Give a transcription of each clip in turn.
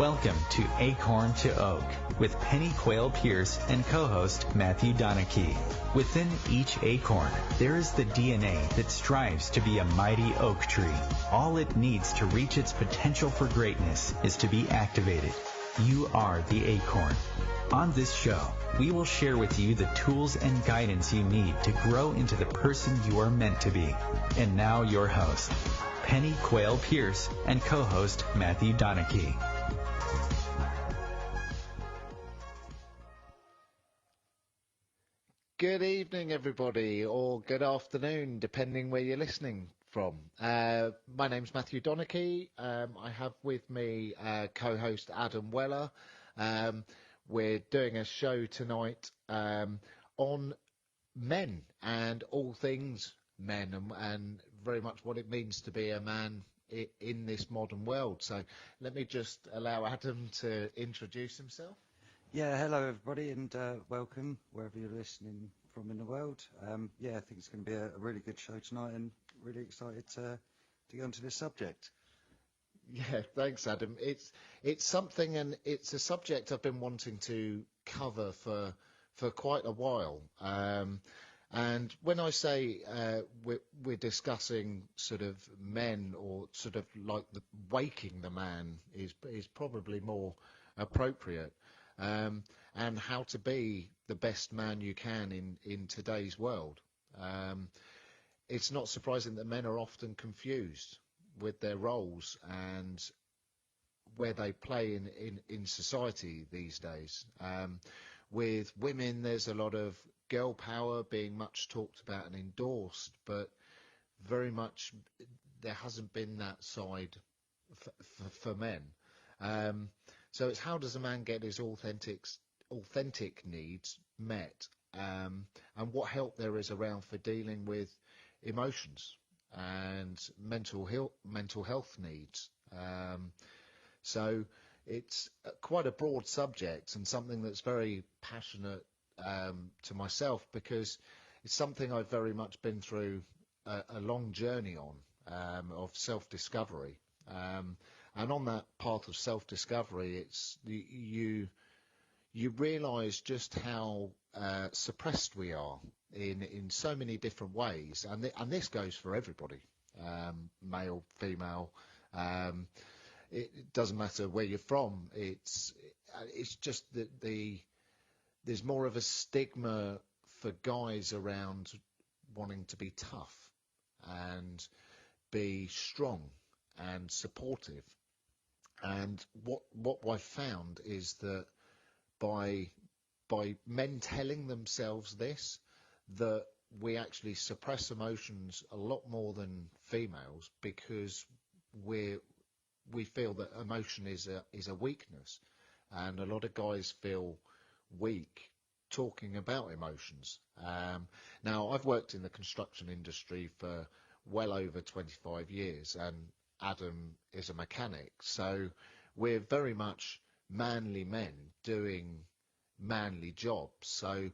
Welcome to Acorn to Oak with Penny Quayle Pierce and co-host Matthew Donachie. Within each acorn, there is the DNA that strives to be a mighty oak tree. All it needs to reach its potential for greatness is to be activated. You are the acorn. On this show, we will share with you the tools and guidance you need to grow into the person you are meant to be. And now your host, Penny Quayle Pierce and co-host Matthew Donachie. Good evening, everybody, or good afternoon, depending where you're listening from. My name's Matthew Donachie. I have with me co-host Adam Weller. We're doing a show tonight on men and all things men and very much what it means to be a man in this modern world. So let me just allow Adam to introduce himself. Yeah, hello everybody, and welcome wherever you're listening from in the world. I think it's going to be a really good show tonight, and really excited to get onto this subject. Yeah, thanks, Adam. It's something, and it's a subject I've been wanting to cover for quite a while. And when I say we're discussing sort of men, or sort of like waking the man is probably more appropriate. And how to be the best man you can in today's world. It's not surprising that men are often confused with their roles and where they play in society these days. With women, there's a lot of girl power being much talked about and endorsed, but very much there hasn't been that side for men. So it's how does a man get his authentic needs met, and what help there is around for dealing with emotions and mental health needs. So it's quite a broad subject and something that's very passionate to myself, because it's something I've very much been through a long journey on of self-discovery. And on that path of self-discovery, it's you realise just how suppressed we are in so many different ways, and this goes for everybody, male, female. It doesn't matter where you're from. It's just that there's more of a stigma for guys around wanting to be tough and be strong and supportive. And what I've found is that by men telling themselves this, that we actually suppress emotions a lot more than females, because we feel that emotion is a weakness, and a lot of guys feel weak talking about emotions. Now, I've worked in the construction industry for well over 25 years, and Adam is a mechanic, so we're very much manly men doing manly jobs. So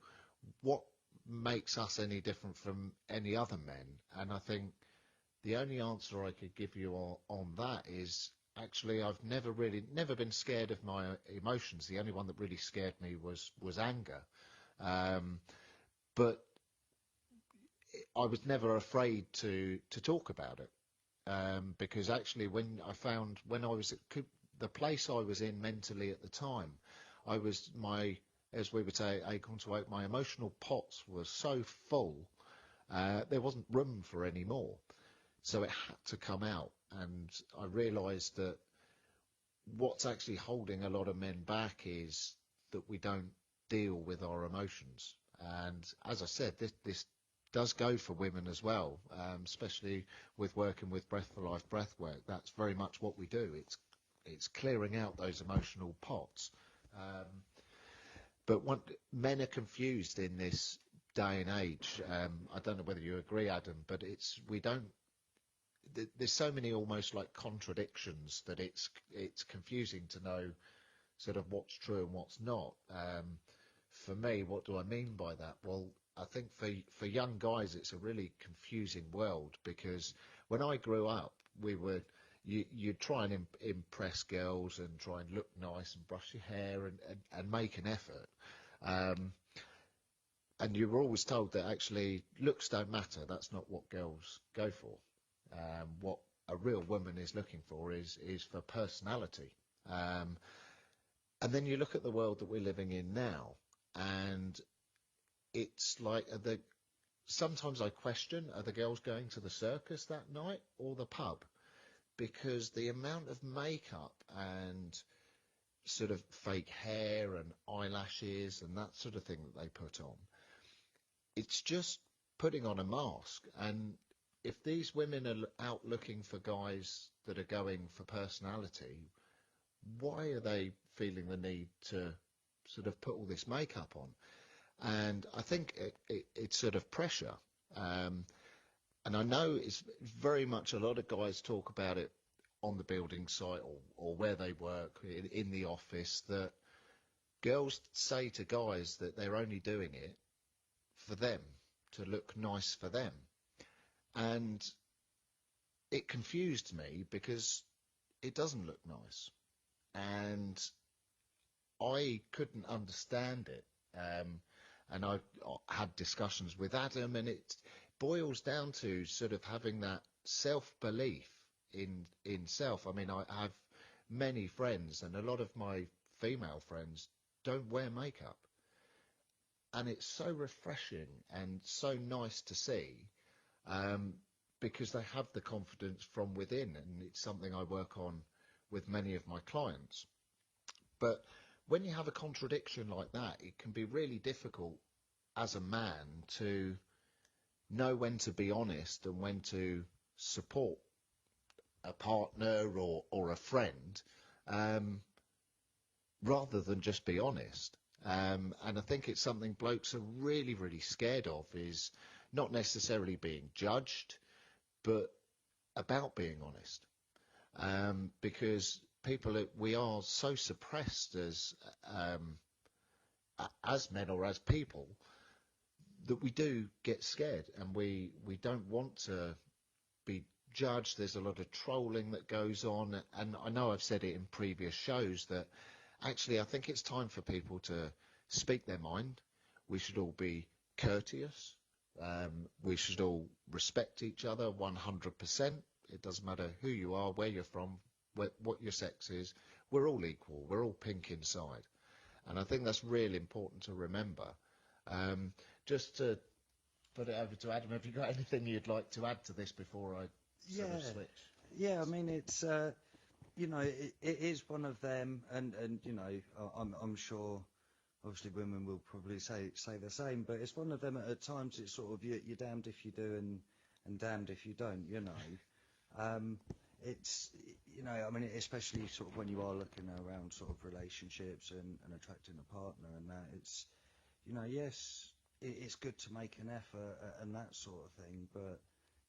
what makes us any different from any other men? And I think the only answer I could give you on that is actually I've never been scared of my emotions. The only one that really scared me was anger, but I was never afraid to talk about it. Because actually when I was at the place I was in mentally at the time, as we would say, Acorn to Oak, my emotional pots were so full, there wasn't room for any more. So it had to come out, and I realised that what's actually holding a lot of men back is that we don't deal with our emotions. And as I said, this does go for women as well, especially with working with Breath for Life breathwork. That's very much what we do. It's clearing out those emotional pots. But men are confused in this day and age. I don't know whether you agree, Adam, but there's so many almost like contradictions that it's confusing to know sort of what's true and what's not. For me, what do I mean by that? Well, I think for young guys, it's a really confusing world, because when I grew up, you try and impress girls and try and look nice and brush your hair and make an effort. And you were always told that actually looks don't matter. That's not what girls go for. What a real woman is looking for is for personality. And then you look at the world that we're living in now, and it's like sometimes I question, are the girls going to the circus that night or the pub? Because the amount of makeup and sort of fake hair and eyelashes and that sort of thing that they put on, it's just putting on a mask. And if these women are out looking for guys that are going for personality, why are they feeling the need to sort of put all this makeup on? And I think it's sort of pressure. And I know it's very much, a lot of guys talk about it on the building site or where they work, in the office, that girls say to guys that they're only doing it for them, to look nice for them. And it confused me because it doesn't look nice. And I couldn't understand it. And I had discussions with Adam, and it boils down to sort of having that self-belief in self. I mean, I have many friends, and a lot of my female friends don't wear makeup. And it's so refreshing and so nice to see, because they have the confidence from within, and it's something I work on with many of my clients. But when you have a contradiction like that, it can be really difficult as a man to know when to be honest and when to support a partner or a friend, rather than just be honest. And I think it's something blokes are really, really scared of, is not necessarily being judged, but about being honest. Because we are so suppressed as men or as people, that we do get scared, and we don't want to be judged. There's a lot of trolling that goes on, and I know I've said it in previous shows that actually I think it's time for people to speak their mind. We should all be courteous. We should all respect each other 100%. It doesn't matter who you are, where you're from, what your sex is. We're all equal. We're all pink inside. And I think that's really important to remember. Just to put it over to Adam, have you got anything you'd like to add to this before I sort of switch? Yeah, I mean, it's, you know, it is one of them, and you know, I'm sure obviously women will probably say the same, but it's one of them. At times it's sort of you're damned if you do and damned if you don't, you know. It's, you know, I mean, especially sort of when you are looking around sort of relationships and attracting a partner and that, it's, you know, yes, it's good to make an effort and that sort of thing, but,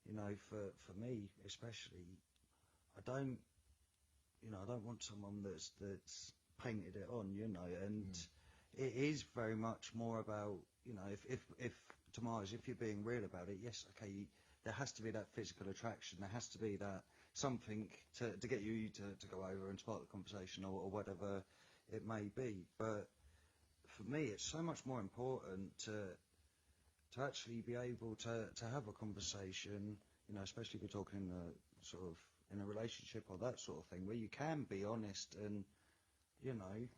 you know, for me especially, I don't want someone that's painted it on, you know, and it is very much more about, you know, if Tomas, if you're being real about it, yes, okay, there has to be that physical attraction, there has to be that something to get you to go over and spark the conversation or whatever it may be. But for me, it's so much more important to actually be able to have a conversation, you know, especially if you're talking in a sort of in a relationship or that sort of thing, where you can be honest and, you know,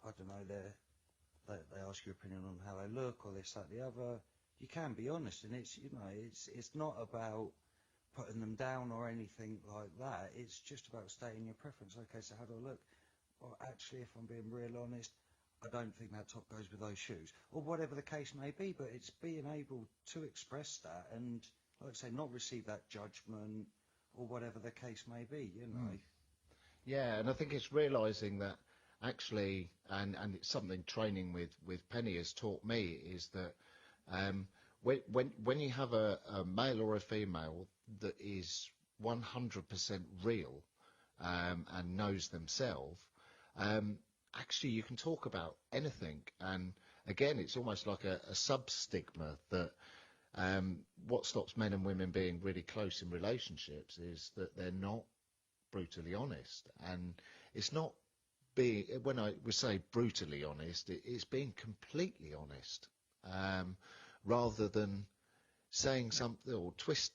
I don't know, they ask your opinion on how they look or this, that, the other. You can be honest, and it's, you know, it's not about putting them down or anything like that. It's just about stating your preference. Okay, so how do I look? Well, actually, if I'm being real honest, I don't think that top goes with those shoes, or whatever the case may be. But it's being able to express that and, like I say, not receive that judgment or whatever the case may be, you know. Yeah, and I think it's realising that actually, and it's something training with Penny has taught me, is that when you have a male or a female that is 100% real and knows themselves, actually you can talk about anything. And again, it's almost like a sub-stigma that what stops men and women being really close in relationships is that they're not brutally honest. And it's not being, when I would say brutally honest, it's being completely honest, rather than saying something or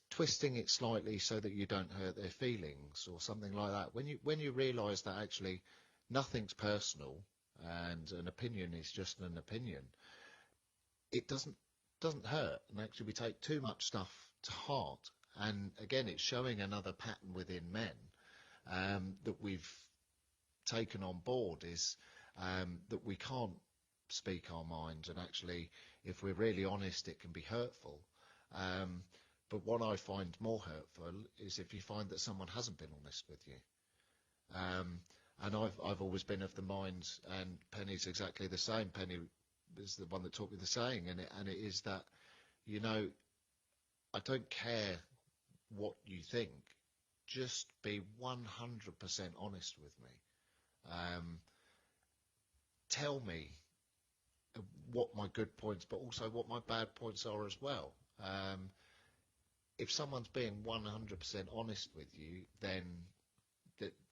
twisting it slightly so that you don't hurt their feelings or something like that. When you realise that actually nothing's personal and an opinion is just an opinion, it doesn't hurt. And actually, we take too much stuff to heart. And again, it's showing another pattern within men that we've taken on board, is that we can't speak our minds, and actually, if we're really honest, it can be hurtful. But what I find more hurtful is if you find that someone hasn't been honest with you. And I've always been of the mind, and Penny's exactly the same. Penny is the one that taught me the saying, and it is that, you know, I don't care what you think, just be 100% honest with me. Tell me what my good points, but also what my bad points are as well. If someone's being 100% honest with you, then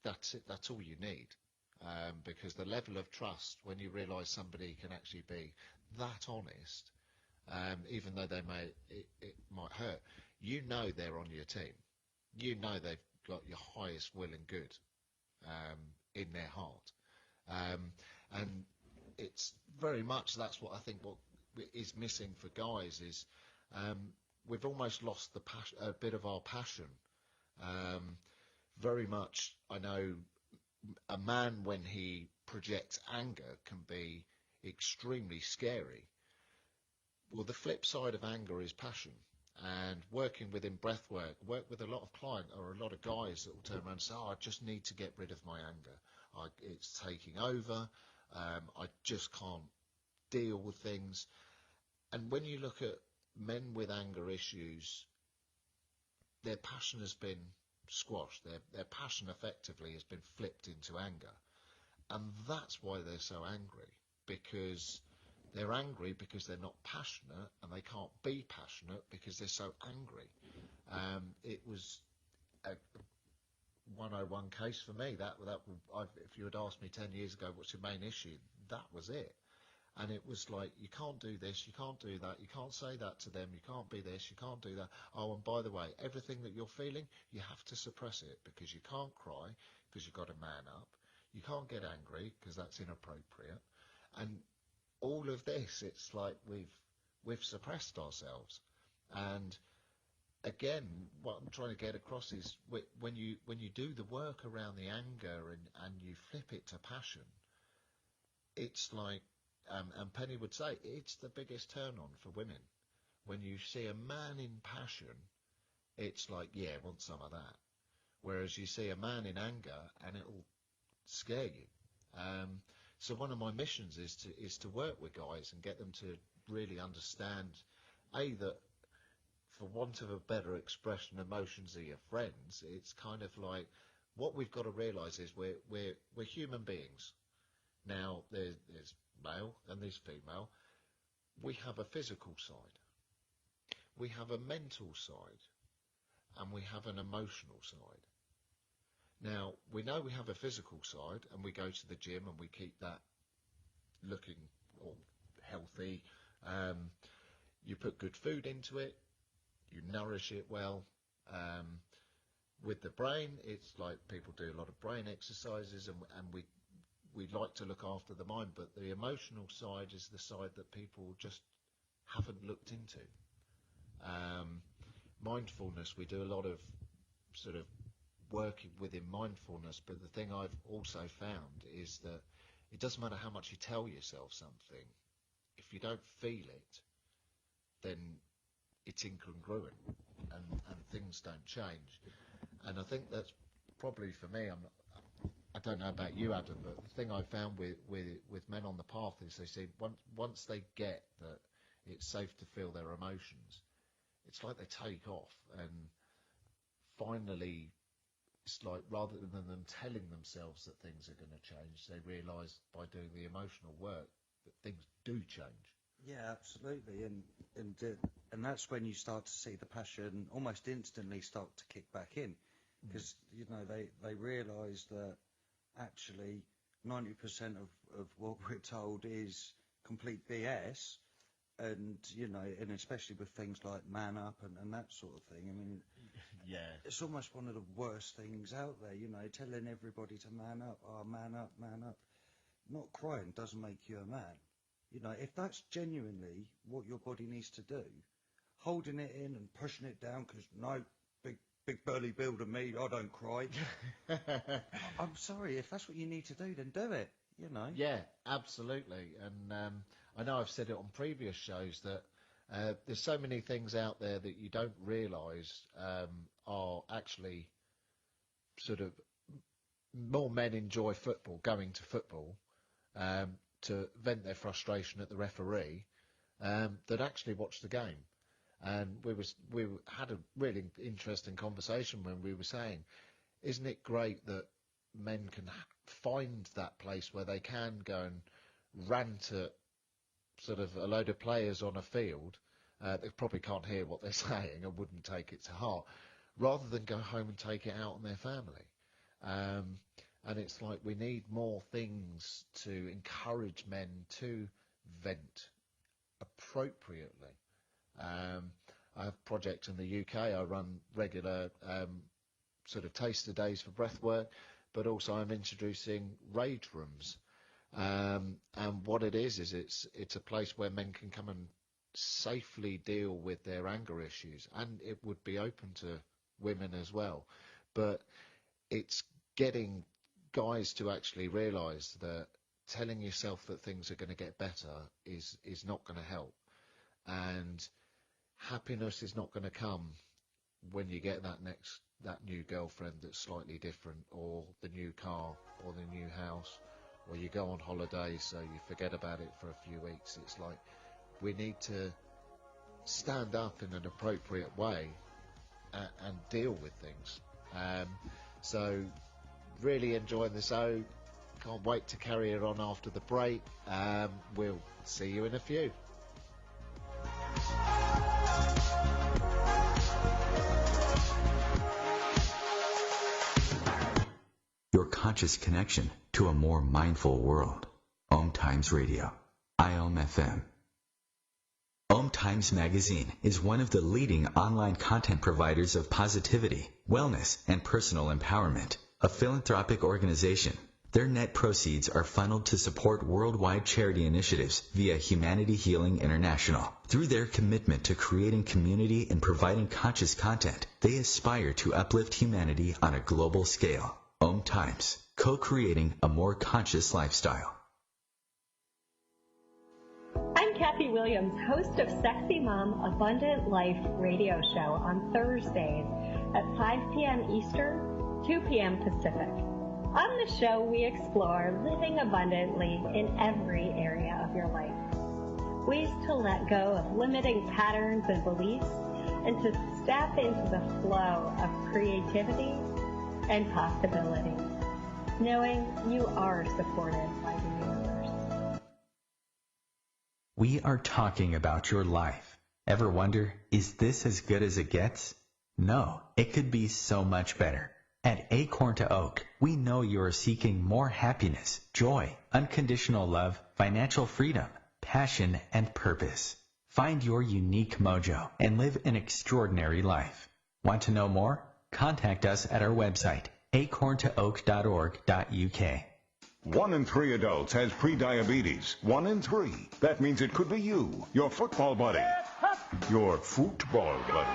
that's it. That's all you need. Because the level of trust, when you realise somebody can actually be that honest, even though it might hurt, you know they're on your team. You know they've got your highest will and good in their heart. And it's very much, that's what I think what is missing for guys is we've almost lost a bit of our passion. Very much, I know a man, when he projects anger, can be extremely scary. Well, the flip side of anger is passion. And working within breathwork, work with a lot of clients or a lot of guys that will turn around and say, oh, I just need to get rid of my anger. It's taking over. I just can't deal with things. And when you look at men with anger issues, their passion has been squashed. Their passion effectively has been flipped into anger. And that's why they're so angry, because they're angry because they're not passionate, and they can't be passionate because they're so angry. It was a 101 case for me. If you had asked me 10 years ago, what's your main issue? That was it. And it was like, you can't do this, you can't do that, you can't say that to them, you can't be this, you can't do that. Oh, and by the way, everything that you're feeling, you have to suppress it, because you can't cry because you've got to man up. You can't get angry because that's inappropriate. And all of this, it's like we've suppressed ourselves. And again, what I'm trying to get across is when you do the work around the anger and you flip it to passion, it's like, and Penny would say, it's the biggest turn on for women. When you see a man in passion, it's like, yeah, I want some of that. Whereas you see a man in anger and it'll scare you. So one of my missions is to work with guys and get them to really understand, that, for want of a better expression, emotions are your friends. It's kind of like, what we've got to realise is we're human beings. Now, there's male and there's female. We have a physical side. We have a mental side. And we have an emotional side. Now, we know we have a physical side, and we go to the gym and we keep that looking all healthy. You put good food into it. You nourish it well. With the brain, it's like people do a lot of brain exercises, and we like to look after the mind, but the emotional side is the side that people just haven't looked into. Mindfulness, we do a lot of sort of working within mindfulness, but the thing I've also found is that it doesn't matter how much you tell yourself something, if you don't feel it, then it's incongruent, and things don't change. And I think that's probably, for me, I don't know about you, Adam, but the thing I found with men on the path is they say once they get that it's safe to feel their emotions, it's like they take off, and finally it's like, rather than them telling themselves that things are going to change, they realise by doing the emotional work that things do change. Yeah, absolutely, and that's when you start to see the passion almost instantly start to kick back in. because they realise that actually 90% of what we're told is complete BS, and and especially with things like man up and that sort of thing. I mean, Yeah. it's almost one of the worst things out there, telling everybody to man up. Oh, man up, man up. Not crying doesn't make you a man. If that's genuinely what your body needs to do, holding it in and pushing it down because no, big burly builder me, I don't cry. I'm sorry, if that's what you need to do, then do it. Yeah, absolutely. And I know I've said it on previous shows that there's so many things out there that you don't realise are actually sort of more men enjoy football, going to football, to vent their frustration at the referee, that actually watch the game. And we had a really interesting conversation when we were saying, isn't it great that men can find that place where they can go and rant at sort of a load of players on a field. They probably can't hear what they're saying and wouldn't take it to heart, rather than go home and take it out on their family. And it's like we need more things to encourage men to vent appropriately. I have a project in the UK. I run regular sort of taster days for breathwork, but also I'm introducing rage rooms. And what it is it's a place where men can come and safely deal with their anger issues, and it would be open to women as well. But it's getting guys to actually realise that telling yourself that things are going to get better is not going to help, and happiness is not going to come when you get that new girlfriend that's slightly different, or the new car, or the new house, or you go on holiday so you forget about it for a few weeks. It's like we need to stand up in an appropriate way and deal with things. So really enjoying the show. Can't wait to carry it on after the break. We'll see you in a few. Your conscious connection to a more mindful world. Om Times Radio, IOM FM. Om Times Magazine is one of the leading online content providers of positivity, wellness, and personal empowerment. A philanthropic organization, their net proceeds are funneled to support worldwide charity initiatives via Humanity Healing International. Through their commitment to creating community and providing conscious content, they aspire to uplift humanity on a global scale. Om Times, co-creating a more conscious lifestyle. I'm Kathy Williams, host of Sexy Mom Abundant Life radio show on Thursdays at 5 p.m. Eastern, 2 p.m. Pacific. On the show, we explore living abundantly in every area of your life. Ways to let go of limiting patterns and beliefs, and to step into the flow of creativity and possibility, knowing you are supported by the universe. We are talking about your life. Ever wonder, is this as good as it gets? No, it could be so much better. At Acorn to Oak, we know you are seeking more happiness, joy, unconditional love, financial freedom, passion, and purpose. Find your unique mojo and live an extraordinary life. Want to know more? Contact us at our website, acorntooak.org.uk. 1 in 3 adults has prediabetes. 1 in 3. That means it could be you, your football buddy, your football buddy,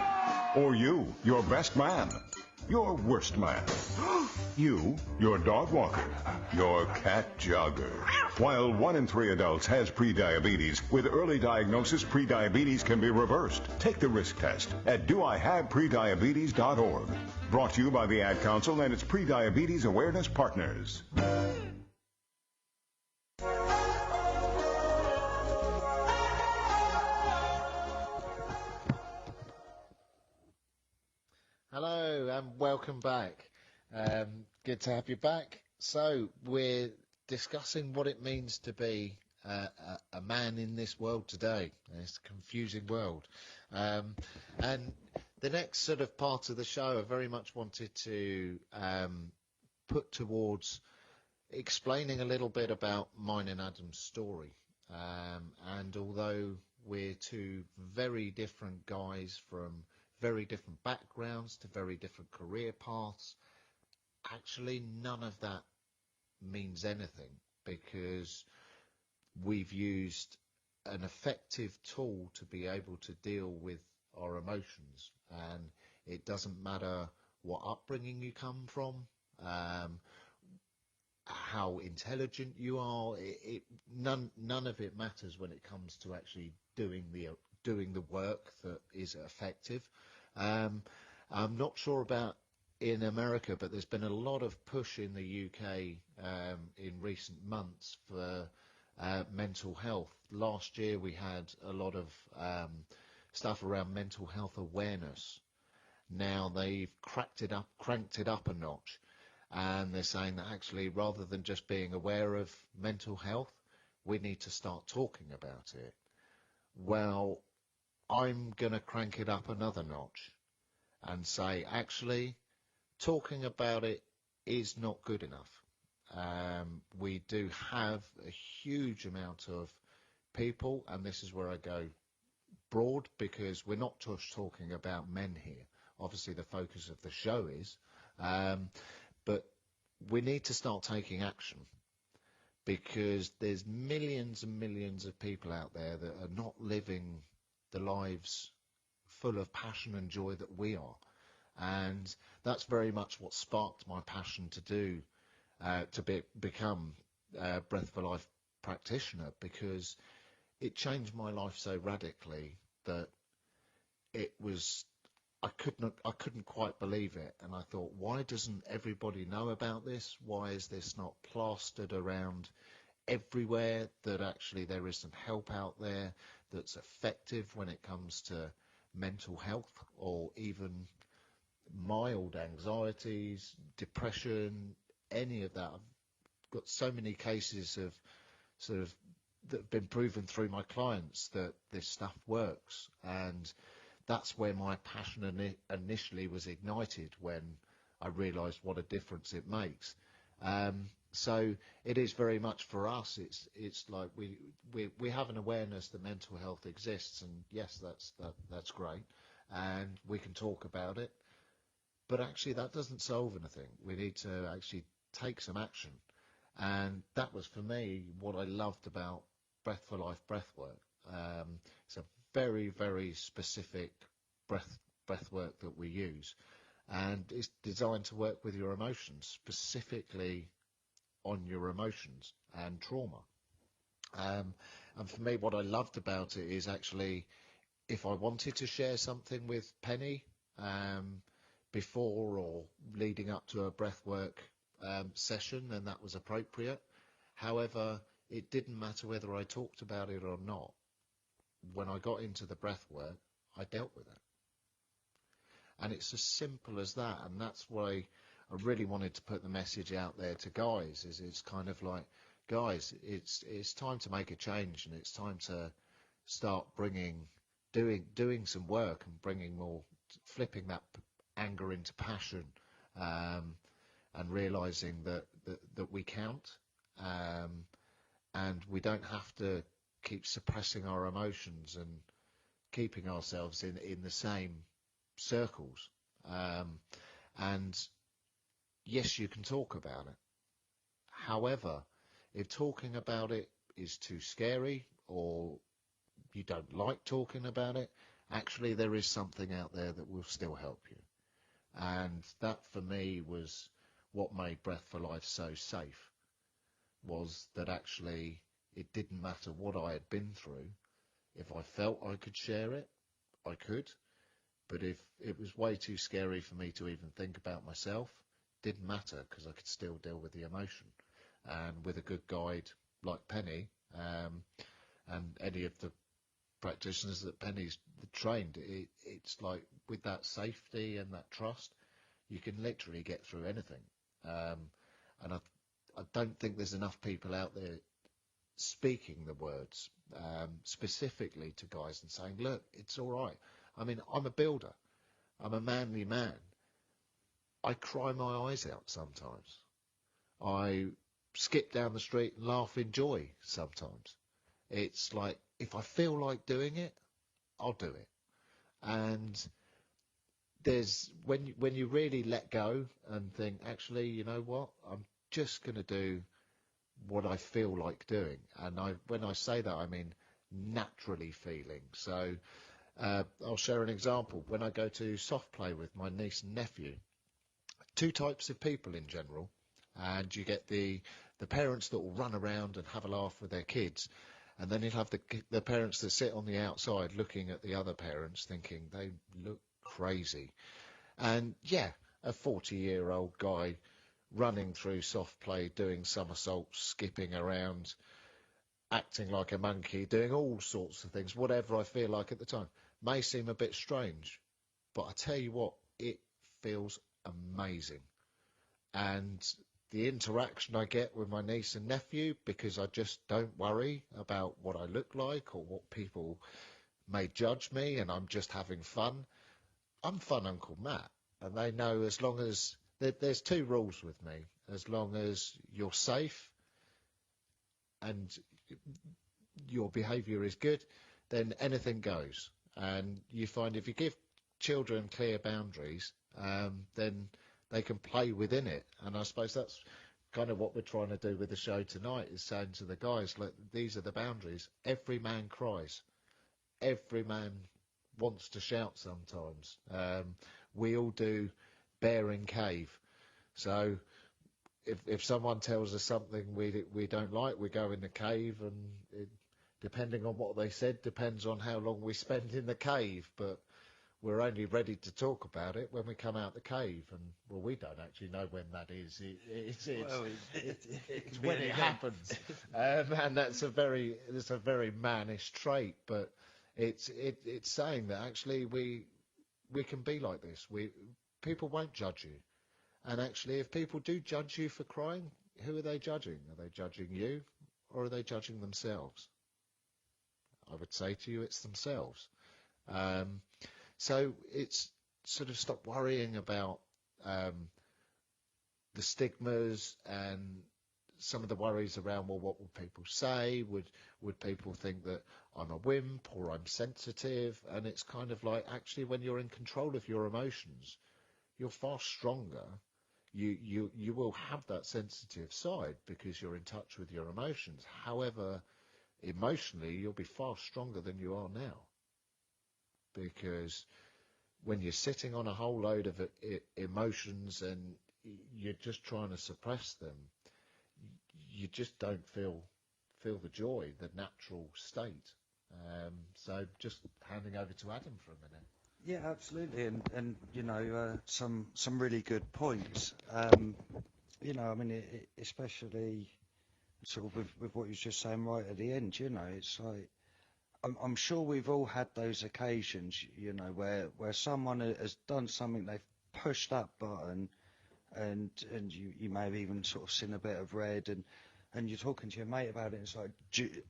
or you, your best man, your worst man, you, your dog walker, your cat jogger. While 1 in 3 adults has prediabetes, with early diagnosis, prediabetes can be reversed. Take the risk test at doihaveprediabetes.org. Brought to you by the Ad Council and its Prediabetes Awareness Partners. Hello and welcome back. Good to have you back. So we're discussing what it means to be a man in this world today. It's a confusing world. And The next sort of part of the show I very much wanted to put towards explaining a little bit about mine and Adam's story. And although we're two very different guys from very different backgrounds to very different career paths, actually none of that means anything, because we've used an effective tool to be able to deal with our emotions. And it doesn't matter what upbringing you come from, how intelligent you are. None of it matters when it comes to actually doing the work that is effective. I'm not sure about in America, but there's been a lot of push in the UK in recent months for mental health. Last year we had a lot of stuff around mental health awareness. Now they've cranked it up a notch, and they're saying that actually, rather than just being aware of mental health, we need to start talking about it. Well, I'm going to crank it up another notch and say, actually, talking about it is not good enough. We do have a huge amount of people, and this is where I go broad, because we're not just talking about men here. Obviously, the focus of the show is, but we need to start taking action, because there's millions and millions of people out there that are not living the lives full of passion and joy that we are. And that's very much what sparked my passion to do, become a Breath for Life practitioner, because it changed my life so radically that I couldn't quite believe it. And I thought, why doesn't everybody know about this? Why is this not plastered around everywhere, that actually there is some help out there that's effective when it comes to mental health, or even mild anxieties, depression, any of that. I've got so many cases of sort of that have been proven through my clients that this stuff works. And that's where my passion initially was ignited, when I realized what a difference it makes. So it is very much for us. It's like we have an awareness that mental health exists, and yes, that's great, and we can talk about it. But actually, that doesn't solve anything. We need to actually take some action. And that was, for me, what I loved about Breath for Life breathwork. It's a very, very specific breath work that we use. And it's designed to work with your emotions, specifically on your emotions and trauma. And for me, what I loved about it is actually, if I wanted to share something with Penny, before or leading up to a breathwork session, then that was appropriate. However, it didn't matter whether I talked about it or not. When I got into the breathwork, I dealt with it. And it's as simple as that. And that's why I really wanted to put the message out there to guys, is it's kind of like, guys, it's time to make a change, and it's time to start doing some work and bringing more, flipping that anger into passion, and realizing that we count, and we don't have to keep suppressing our emotions and keeping ourselves in the same circles. And yes, you can talk about it. However, if talking about it is too scary, or you don't like talking about it, actually there is something out there that will still help you. And that, for me, was what made Breath for Life so safe, was that actually it didn't matter what I had been through. If I felt I could share it, I could. But if it was way too scary for me to even think about myself, it didn't matter, because I could still deal with the emotion. And with a good guide like Penny, and any of the practitioners that Penny's trained, it's like, with that safety and that trust, you can literally get through anything. And I don't think there's enough people out there speaking the words, specifically to guys, and saying, look, it's all right. I mean, I'm a builder. I'm a manly man. I cry my eyes out sometimes. I skip down the street and laugh in joy sometimes. It's like, if I feel like doing it, I'll do it. And there's when you really let go and think, actually, you know what, I'm just going to do what I feel like doing. And when I say that, I mean naturally feeling. So I'll share an example. When I go to soft play with my niece and nephew, two types of people in general, and you get the parents that will run around and have a laugh with their kids, and then you'll have the parents that sit on the outside looking at the other parents thinking they look crazy. And yeah, a 40-year-old guy running through soft play, doing somersaults, skipping around, acting like a monkey, doing all sorts of things, whatever I feel like at the time, may seem a bit strange, but I tell you what, it feels amazing. And the interaction I get with my niece and nephew, because I just don't worry about what I look like or what people may judge me, and I'm just having fun. I'm Fun Uncle Matt, and they know, as long as there's two rules with me: as long as you're safe and your behaviour is good, then anything goes. And you find if you give children clear boundaries, then they can play within it. And I suppose that's kind of what we're trying to do with the show tonight, is saying to the guys, look, these are the boundaries. Every man cries. Every man wants to shout sometimes. We all do, bear in cave. So if someone tells us something we don't like, we go in the cave, and depending on what they said, depends on how long we spend in the cave. But we're only ready to talk about it when we come out the cave, and well, we don't actually know when that is. It's when it happens, and that's a very mannish trait. But it's saying that actually we can be like this. People won't judge you, and actually, if people do judge you for crying, who are they judging? Are they judging you, or are they judging themselves? I would say to you, it's themselves. So it's sort of stop worrying about the stigmas and some of the worries around, well, what will people say? Would people think that I'm a wimp or I'm sensitive? And it's kind of like, actually, when you're in control of your emotions, you're far stronger. You will have that sensitive side because you're in touch with your emotions. However, emotionally, you'll be far stronger than you are now. Because when you're sitting on a whole load of emotions and you're just trying to suppress them, you just don't feel the joy, the natural state. So just handing over to Adam for a minute. Yeah, absolutely, and you know, some really good points. You know, I mean, especially sort of with what you were just saying right at the end. You know, it's like, I'm sure we've all had those occasions, you know, where someone has done something, they've pushed that button, and you may have even sort of seen a bit of red, and you're talking to your mate about it, and it's like,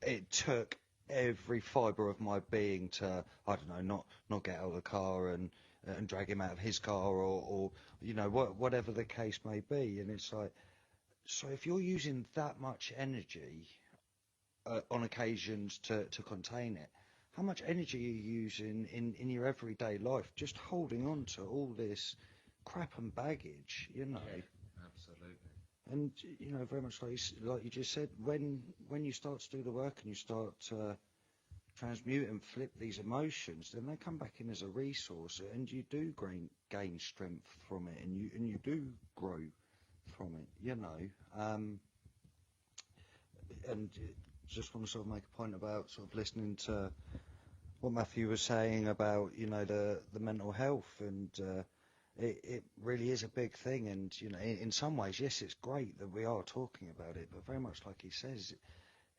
it took every fibre of my being to, I don't know, not get out of the car and drag him out of his car, or you know, whatever the case may be. And it's like, so if you're using that much energy on occasions to contain it, how much energy are you using in your everyday life just holding on to all this crap and baggage, you know? Yeah, absolutely. And, you know, very much like you just said, when you start to do the work and you start to transmute and flip these emotions, then they come back in as a resource, and you do gain strength from it, and you do grow from it, you know. And just want to sort of make a point about sort of listening to what Matthew was saying about, you know, the mental health, and it really is a big thing. And, you know, in some ways, yes, it's great that we are talking about it, but very much like he says,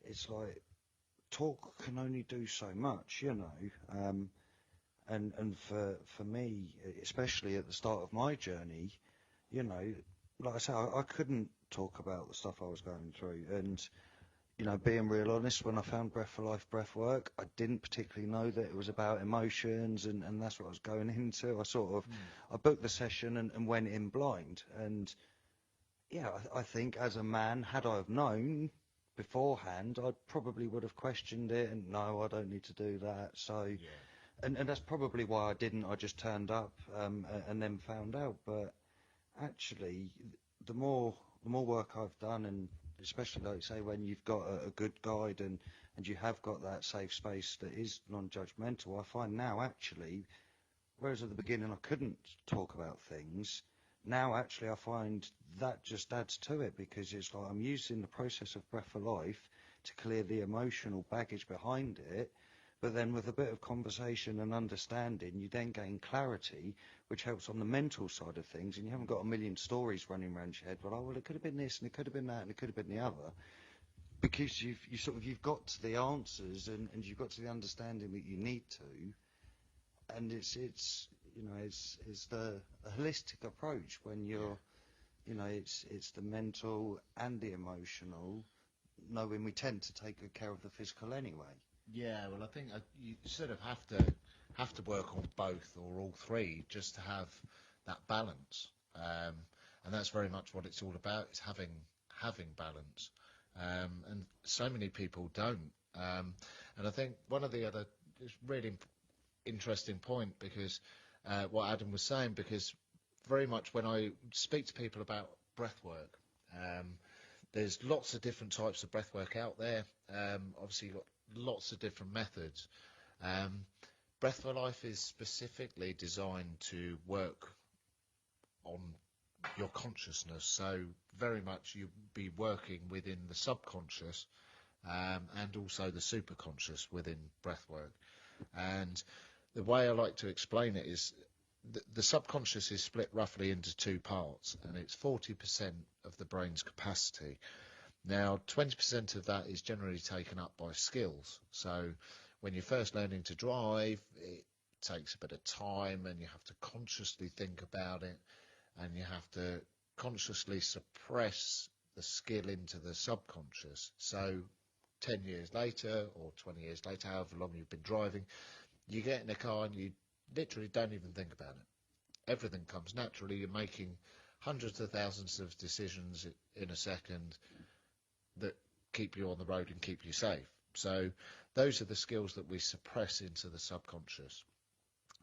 it's like, talk can only do so much, you know. And for me, especially at the start of my journey, you know, like I say, I couldn't talk about the stuff I was going through, and you know, being real honest, when I found Breath for Life breath work, I didn't particularly know that it was about emotions, and that's what I was going into. I sort of, I booked the session and went in blind. And yeah, I think as a man, had I have known beforehand, I probably would have questioned it, and no, I don't need to do that. So, and that's probably why I didn't. I just turned up and then found out. But actually, the more work I've done, and especially like say when you've got a good guide and you have got that safe space that is non-judgmental, I find now actually, whereas at the beginning I couldn't talk about things, now actually I find that just adds to it, because it's like I'm using the process of Breath for Life to clear the emotional baggage behind it. But then with a bit of conversation and understanding, you then gain clarity, which helps on the mental side of things, and you haven't got a million stories running around your head. Well, it could have been this, and it could have been that, and it could have been the other, because you've got to the answers, and you've got to the understanding that you need to, and it's the a holistic approach when you're, it's the mental and the emotional, knowing we tend to take good care of the physical anyway. Yeah, well, I think you sort of have to work on both or all three just to have that balance, and that's very much what it's all about. Is having balance, and so many people don't. And I think one of the other really interesting point, because what Adam was saying, because very much when I speak to people about breath work, there's lots of different types of breath work out there. Obviously, you've got lots of different methods. Breath for Life is specifically designed to work on your consciousness, so very much you'll be working within the subconscious and also the superconscious within breath work. And the way I like to explain it is the subconscious is split roughly into two parts, and it's 40% of the brain's capacity. Now, 20% of that is generally taken up by skills. So when you're first learning to drive, it takes a bit of time, and you have to consciously think about it, and you have to consciously suppress the skill into the subconscious. So 10 years later or 20 years later, however long you've been driving, you get in a car and you literally don't even think about it. Everything comes naturally. You're making hundreds of thousands of decisions in a second that keep you on the road and keep you safe. So those are the skills that we suppress into the subconscious.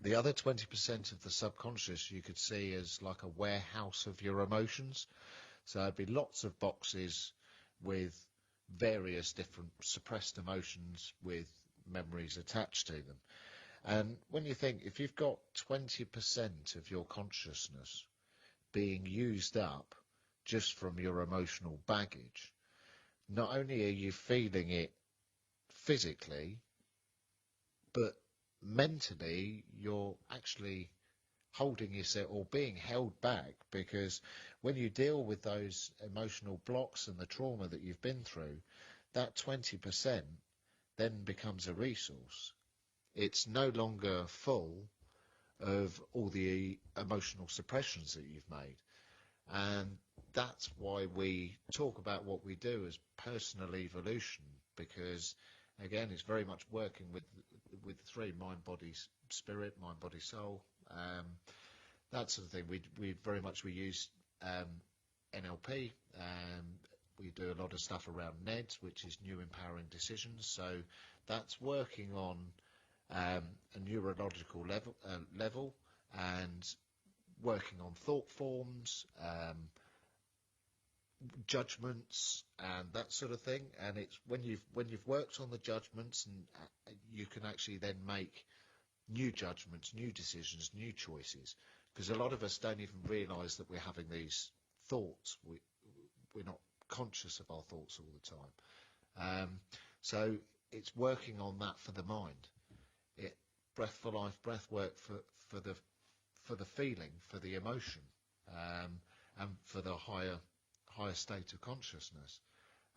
The other 20% of the subconscious you could see as like a warehouse of your emotions. So there'd be lots of boxes with various different suppressed emotions with memories attached to them. And when you think, if you've got 20% of your consciousness being used up just from your emotional baggage, not only are you feeling it physically, but mentally you're actually holding yourself or being held back, because when you deal with those emotional blocks and the trauma that you've been through, that 20% then becomes a resource. It's no longer full of all the emotional suppressions that you've made. And that's why we talk about what we do as personal evolution, because again, it's very much working with three: mind, body, spirit, mind, body, soul. That sort of thing. We use NLP. We do a lot of stuff around NEDS, which is New Empowering Decisions. So that's working on a neurological level and working on thought forms, judgments, and that sort of thing. And it's when you've worked on the judgments, and you can actually then make new judgments, new decisions, new choices. Because a lot of us don't even realise that we're having these thoughts. We're not conscious of our thoughts all the time. So it's working on that for the mind. Breath for Life, breath work for the feeling, for the emotion, and for the higher state of consciousness.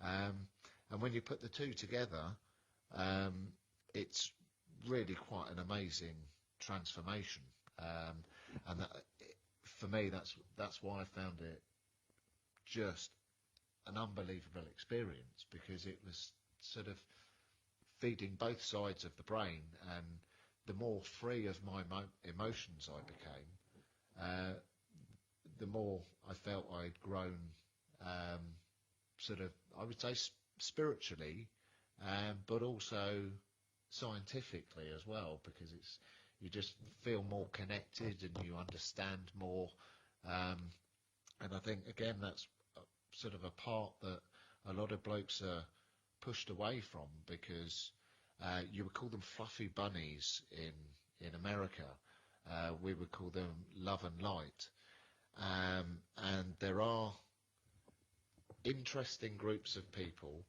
And when you put the two together, it's really quite an amazing transformation. And that, for me, that's why I found it just an unbelievable experience, because it was sort of feeding both sides of the brain, and the more free of my emotions I became, the more I felt I'd grown, sort of, I would say, spiritually, but also scientifically as well, because you just feel more connected and you understand more. And I think, again, that's sort of a part that a lot of blokes are pushed away from, because you would call them fluffy bunnies in America. We would call them love and light. And there are interesting groups of people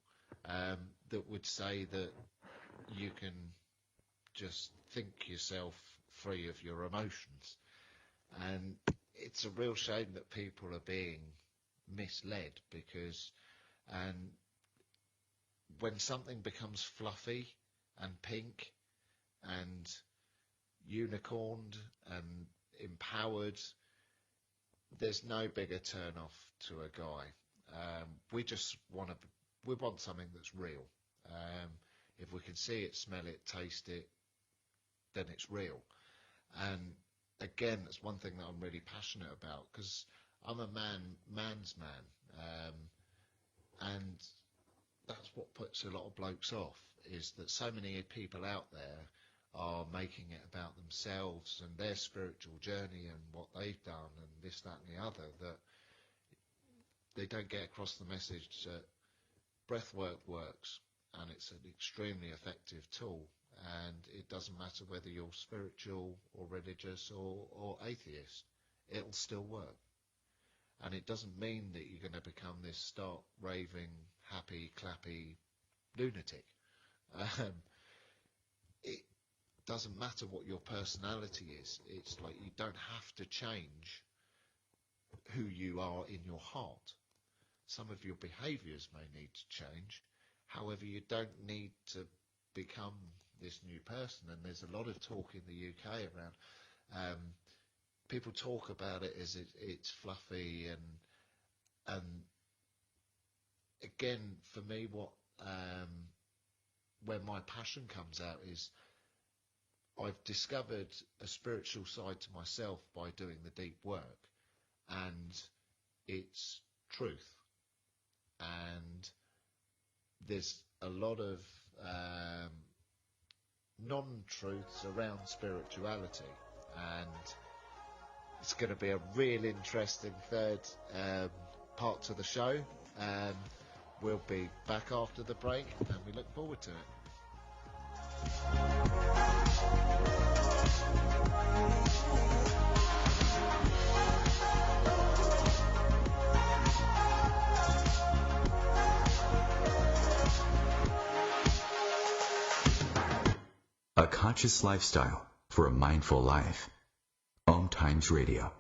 that would say that you can just think yourself free of your emotions. And it's a real shame that people are being misled, because when something becomes fluffy and pink and unicorned and empowered, there's no bigger turn off to a guy. We want something that's real. If we can see it, smell it, taste it, then it's real. And again, that's one thing that I'm really passionate about, because I'm a man's man, and that's what puts a lot of blokes off, is that so many people out there are making it about themselves and their spiritual journey and what they've done and this, that and the other, that they don't get across the message that breathwork works, and it's an extremely effective tool, and it doesn't matter whether you're spiritual or religious or atheist, it'll still work. And it doesn't mean that you're going to become this stark, raving, happy, clappy lunatic. It doesn't matter what your personality is. It's like you don't have to change who you are in your heart. Some of your behaviours may need to change. However, you don't need to become this new person. And there's a lot of talk in the UK around, people talk about it as it's fluffy, and again, for me, where my passion comes out is I've discovered a spiritual side to myself by doing the deep work, and it's truth. And there's a lot of non-truths around spirituality, and it's going to be a real interesting third part to the show. We'll be back after the break, and we look forward to it. A conscious lifestyle for a mindful life. Om Times Radio,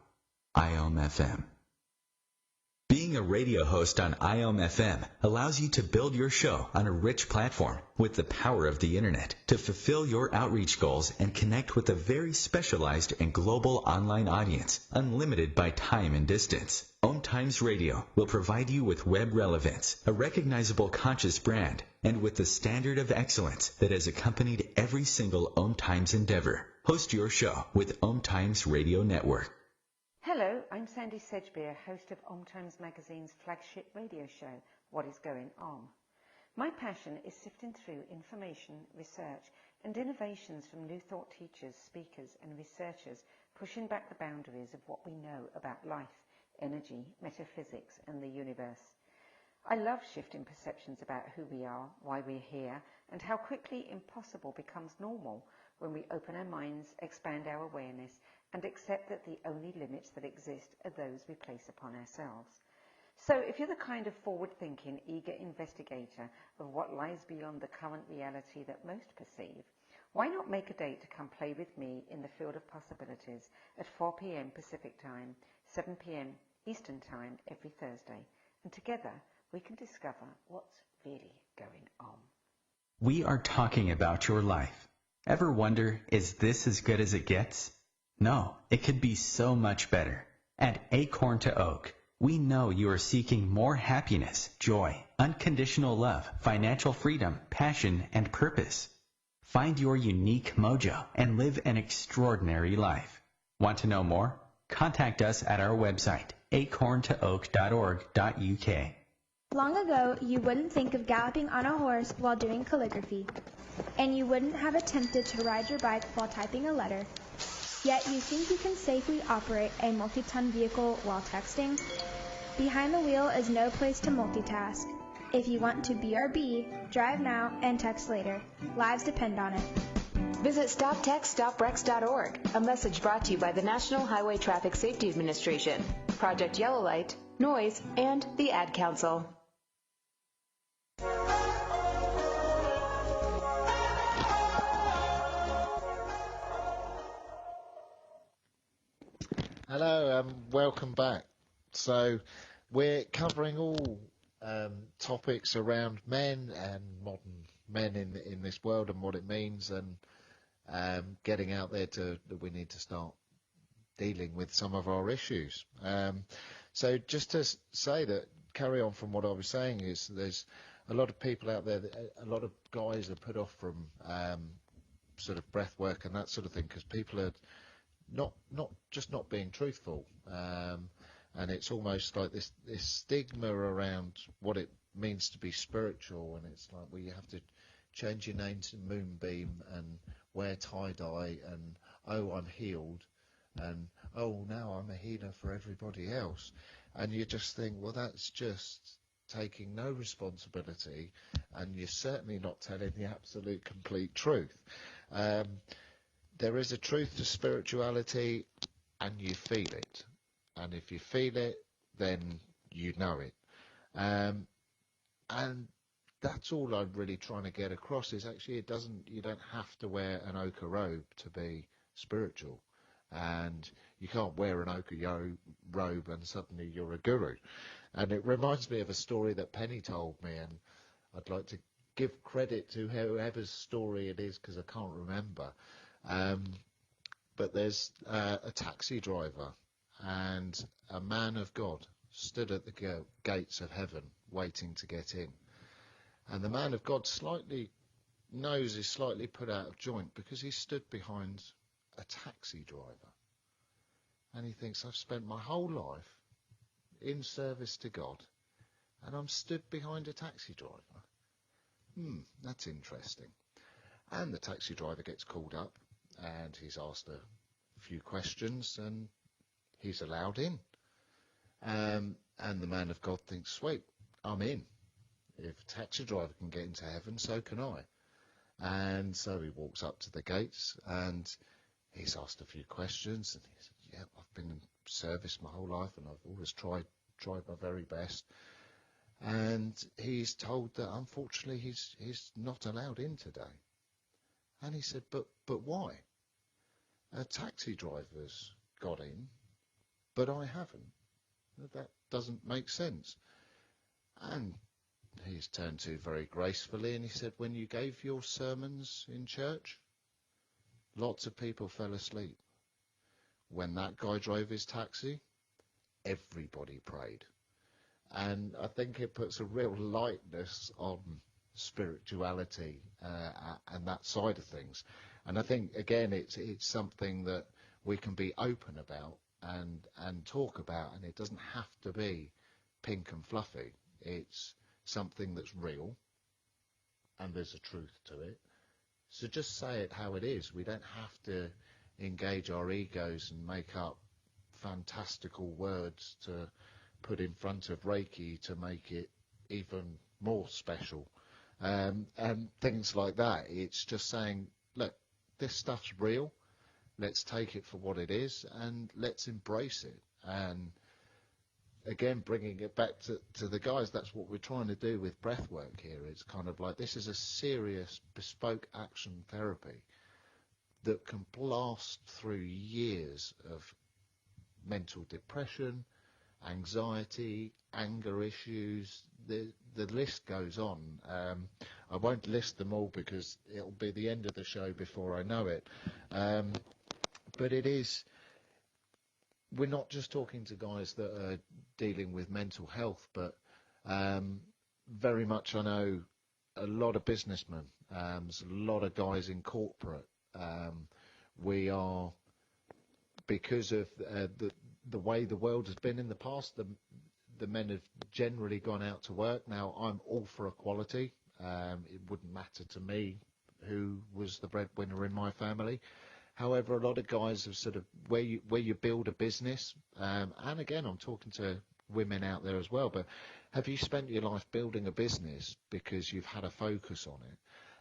IOM FM. Being a radio host on IOM FM allows you to build your show on a rich platform with the power of the internet to fulfill your outreach goals and connect with a very specialized and global online audience, unlimited by time and distance. Om Times Radio will provide you with web relevance, a recognizable conscious brand, and with the standard of excellence that has accompanied every single Om Times endeavor. Host your show with Om Times Radio Network. Hello, I'm Sandy Sedgbeer, host of Om Times Magazine's flagship radio show, What is Going On? My passion is sifting through information, research and innovations from new thought teachers, speakers and researchers, pushing back the boundaries of what we know about life, energy, metaphysics and the universe. I love shifting perceptions about who we are, why we're here, and how quickly impossible becomes normal when we open our minds, expand our awareness, and accept that the only limits that exist are those we place upon ourselves. So if you're the kind of forward-thinking, eager investigator of what lies beyond the current reality that most perceive, why not make a date to come play with me in the field of possibilities at 4 p.m. Pacific Time, 7 p.m. Eastern Time every Thursday, and together we can discover what's really going on. We are talking about your life. Ever wonder, is this as good as it gets? No, it could be so much better. At Acorn to Oak, We know you are seeking more happiness, joy, unconditional love, financial freedom, passion, and purpose. Find your unique mojo and live an extraordinary life. Want to know more? Contact us at our website, acorntooak.org.uk. Long ago, you wouldn't think of galloping on a horse while doing calligraphy, and you wouldn't have attempted to ride your bike while typing a letter. Yet you think you can safely operate a multi-ton vehicle while texting? Behind the wheel is no place to multitask. If you want to BRB, drive now and text later. Lives depend on it. Visit StopTextStopWrecks.org, a message brought to you by the National Highway Traffic Safety Administration, Project Yellow Light, Noise, and the Ad Council. Hello, welcome back. So we're covering all topics around men and modern men in this world and what it means, and getting out there that we need to start dealing with some of our issues. So just to say that, carry on from what I was saying, is there's a lot of people out there, a lot of guys are put off from sort of breath work and that sort of thing because people are not being truthful, and it's almost like this stigma around what it means to be spiritual, and it's like, well, you have to change your name to Moonbeam and wear tie-dye, and oh, I'm healed, and oh, now I'm a healer for everybody else, and you just think, well, that's just taking no responsibility, and you're certainly not telling the absolute complete truth. There is a truth to spirituality, and you feel it. And if you feel it, then you know it. And that's all I'm really trying to get across, is actually you don't have to wear an ochre robe to be spiritual. And you can't wear an ochre robe and suddenly you're a guru. And it reminds me of a story that Penny told me, and I'd like to give credit to whoever's story it is because I can't remember. But there's a taxi driver and a man of God stood at the gates of heaven waiting to get in. And the man of God nose is slightly put out of joint because he stood behind a taxi driver. And he thinks, I've spent my whole life in service to God and I'm stood behind a taxi driver. That's interesting. And the taxi driver gets called up and he's asked a few questions and he's allowed in. And the man of God thinks, sweet, I'm in. If a taxi driver can get into heaven, so can I. And so he walks up to the gates and he's asked a few questions, and he said, yeah, I've been in service my whole life and I've always tried my very best. And he's told that unfortunately he's not allowed in today. And he said, but why? Taxi drivers got in, but I haven't. That doesn't make sense. And he's turned to very gracefully and he said, when you gave your sermons in church, lots of people fell asleep. When that guy drove his taxi, everybody prayed. And I think it puts a real lightness on spirituality and that side of things. And I think, again, it's something that we can be open about and talk about, and it doesn't have to be pink and fluffy. It's something that's real, and there's a truth to it. So just say it how it is. We don't have to engage our egos and make up fantastical words to put in front of Reiki to make it even more special, and things like that. It's just saying, look, this stuff's real. Let's take it for what it is and let's embrace it. And again, bringing it back to the guys, that's what we're trying to do with breath work here. It's kind of like, this is a serious bespoke action therapy that can blast through years of mental depression, anxiety, anger issues. The list goes on. I won't list them all because it'll be the end of the show before I know it. But it is we're not just talking to guys that are dealing with mental health, but very much I know a lot of businessmen, there's a lot of guys in corporate. We are, because of the way the world has been in the past, the men have generally gone out to work. Now, I'm all for equality. It wouldn't matter to me who was the breadwinner in my family. However, a lot of guys have sort of, where you build a business, and again, I'm talking to women out there as well, but have you spent your life building a business because you've had a focus on it,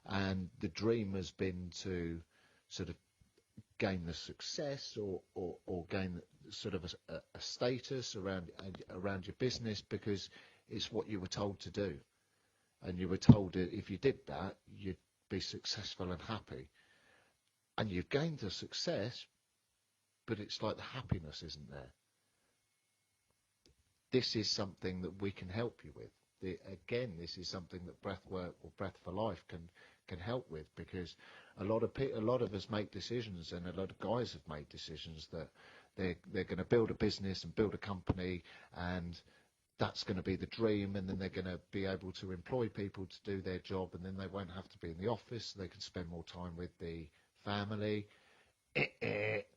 and the dream has been to sort of gain the success or gain sort of a status around your business because it's what you were told to do, and you were told that if you did that, you'd be successful and happy. And you've gained the success, but it's like the happiness isn't there. This is something that we can help you with. This is something that Breathwork or Breath for Life can help with, because a lot of us make decisions, and a lot of guys have made decisions that they're going to build a business and build a company, and that's going to be the dream, and then they're going to be able to employ people to do their job, and then they won't have to be in the office, so they can spend more time with the family. It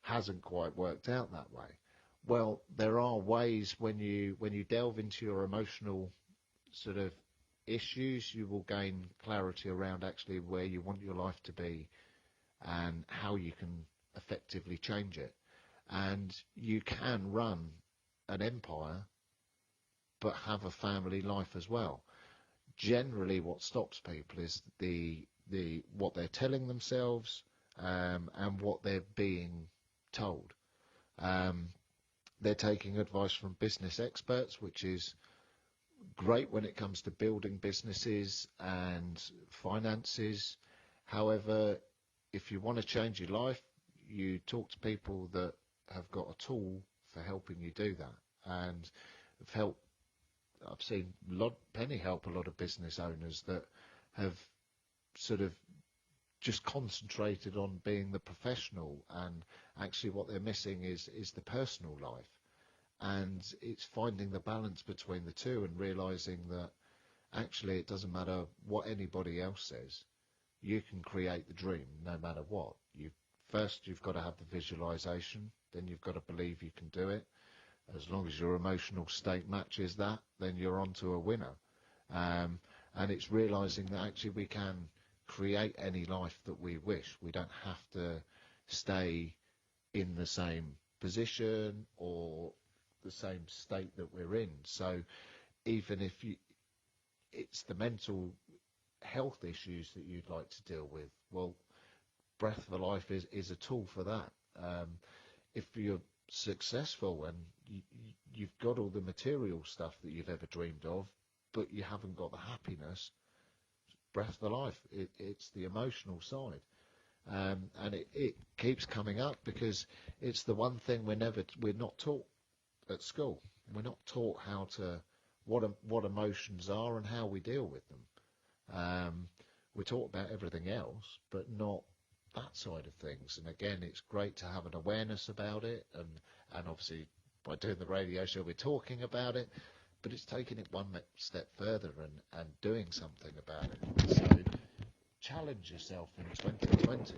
hasn't quite worked out that way. Well, there are ways when you delve into your emotional sort of issues, you will gain clarity around actually where you want your life to be and how you can effectively change it. And you can run an empire but have a family life as well. Generally what stops people is the what they're telling themselves and what they're being told. They're taking advice from business experts, which is great when it comes to building businesses and finances. However, if you want to change your life, you talk to people that have got a tool for helping you do that. And I've seen Penny help a lot of business owners that have sort of just concentrated on being the professional, and actually what they're missing is the personal life. And it's finding the balance between the two and realizing that actually it doesn't matter what anybody else says. You can create the dream no matter what. You've got to have the visualization, then you've got to believe you can do it. As long as your emotional state matches that, then you're on to a winner. And it's realizing that actually we can create any life that we wish. We don't have to stay in the same position or the same state that we're in. So even if it's the mental health issues that you'd like to deal with, well, Breath for Life is a tool for that. If you're successful and you've got all the material stuff that you've ever dreamed of, but you haven't got the happiness, Breath for Life, it's the emotional side. And it keeps coming up because it's the one thing we're not taught at school. We're not taught what emotions are and how we deal with them. We're taught about everything else, but not that side of things. And again, it's great to have an awareness about it, and obviously by doing the radio show we're talking about it, but it's taking it one step further and doing something about it. So challenge yourself in 2020.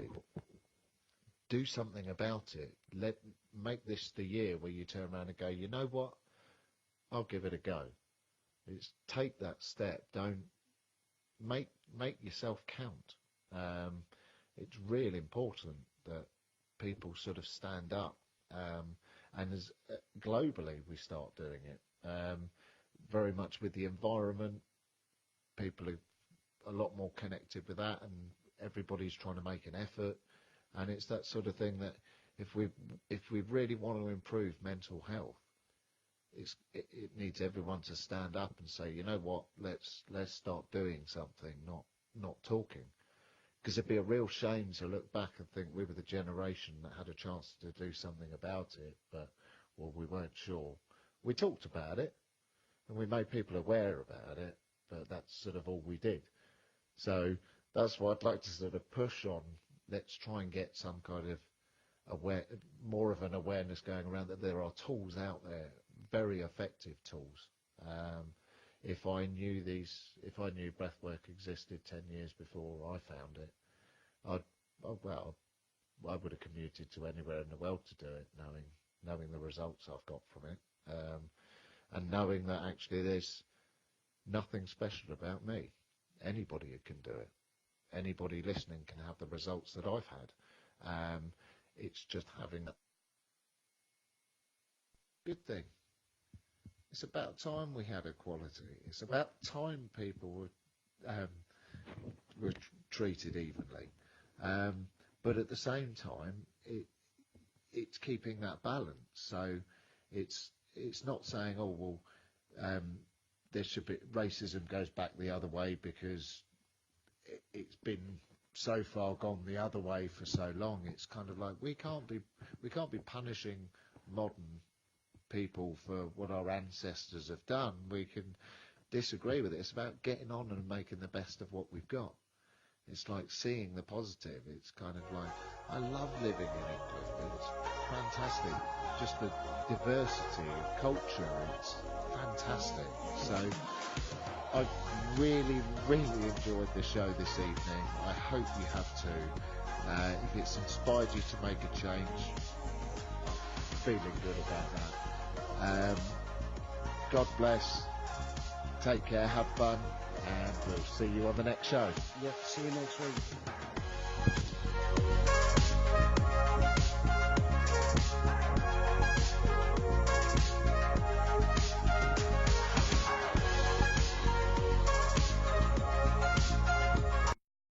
Do something about it. Make this the year where you turn around and go, you know what, I'll give it a go. It's take that step. Don't make yourself count. It's really important that people sort of stand up, and as globally we start doing it. Very much with the environment, people are a lot more connected with that, and everybody's trying to make an effort. And it's that sort of thing that if we really want to improve mental health, it needs everyone to stand up and say, you know what, let's start doing something, not talking. Because it'd be a real shame to look back and think we were the generation that had a chance to do something about it, but we weren't sure. We talked about it and we made people aware about it, but that's sort of all we did. So that's what I'd like to sort of push on. Let's try and get some kind of more of an awareness going around that there are tools out there, very effective tools. If I knew breathwork existed 10 years before I found it, I would have commuted to anywhere in the world to do it, knowing the results I've got from it, and knowing that actually there's nothing special about me. Anybody can do it. Anybody listening can have the results that I've had. It's just having that good thing. It's about time we had equality. It's about time people were treated evenly. But at the same time, it's keeping that balance. So it's not saying, there should be racism goes back the other way because it's been so far gone the other way for so long. It's kind of like we can't be punishing modern people for what our ancestors have done. We can disagree with it. It's about getting on and making the best of what we've got. It's like seeing the positive. It's kind of like, I love living in England. It's fantastic. Just the diversity of culture. It's fantastic. So I've really, really enjoyed the show this evening. I hope you have too. If it's inspired you to make a change, I'm feeling good about that. God bless. Take care, have fun, and we'll see you on the next show. Yep, see you next week.